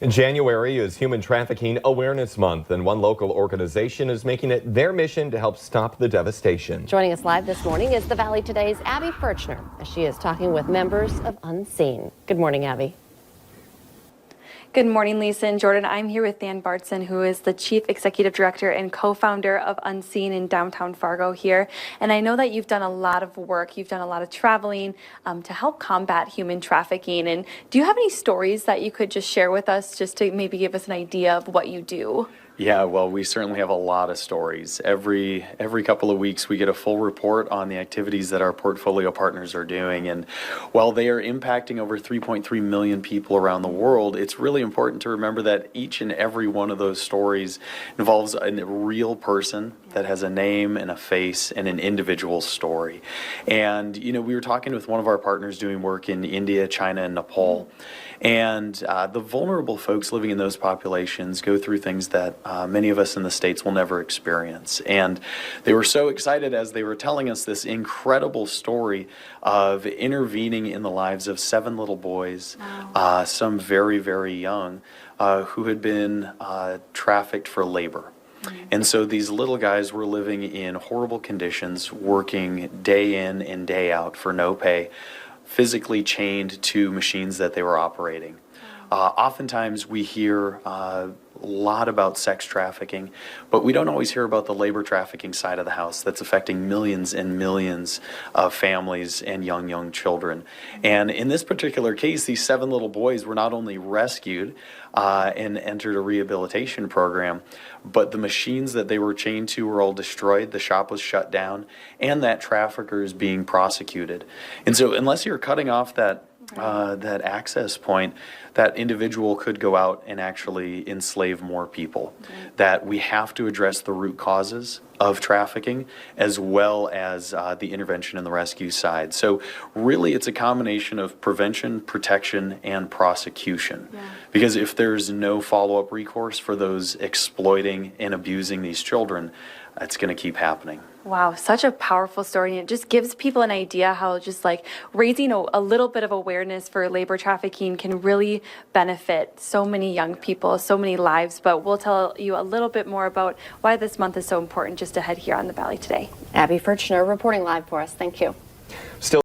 January is Human Trafficking Awareness Month, and one local organization is making it their mission to help stop the devastation. Joining us live this morning is the Valley Today's Abby Furchner, as she is talking with members of Unseen. Good morning, Abby. Good morning, Lisa and Jordan. I'm here with Dan Bartson, who is the Chief Executive Director and co-founder of Unseen in downtown Fargo here. And I know that you've done a lot of work, you've done a lot of traveling to help combat human trafficking. And do you have any stories that you could just share with us, just to maybe give us an idea of what you do? Yeah, well, we certainly have a lot of stories. Every couple of weeks, we get a full report on the activities that our portfolio partners are doing. And while they are impacting over 3.3 million people around the world, it's really important to remember that each and every one of those stories involves a real person that has a name and a face and an individual story. And, you know, we were talking with one of our partners doing work in India, China, and Nepal. And the vulnerable folks living in those populations go through things that many of us in the States will never experience. And they were so excited as they were telling us this incredible story of intervening in the lives of 7 little boys, wow. Some very, very young, who had been trafficked for labor. And so these little guys were living in horrible conditions, working day in and day out for no pay, physically chained to machines that they were operating. Oftentimes we hear a lot about sex trafficking, but we don't always hear about the labor trafficking side of the house that's affecting millions and millions of families and young children. And in this particular case, these 7 little boys were not only rescued and entered a rehabilitation program, but the machines that they were chained to were all destroyed, the shop was shut down, and that trafficker is being prosecuted. And so unless you're cutting off that access point, that individual could go out and actually enslave more people. That we have to address the root causes of trafficking as well as the intervention and the rescue side. So really it's a combination of prevention, protection, and prosecution. Because if there's no follow-up recourse for those exploiting and abusing these children, it's going to keep happening. Wow, such a powerful story. And it just gives people an idea how just like raising a little bit of awareness for labor trafficking can really benefit so many young people, so many lives. But we'll tell you a little bit more about why this month is so important just ahead here on the Valley Today. Abby Furchner reporting live for us. Thank you. Still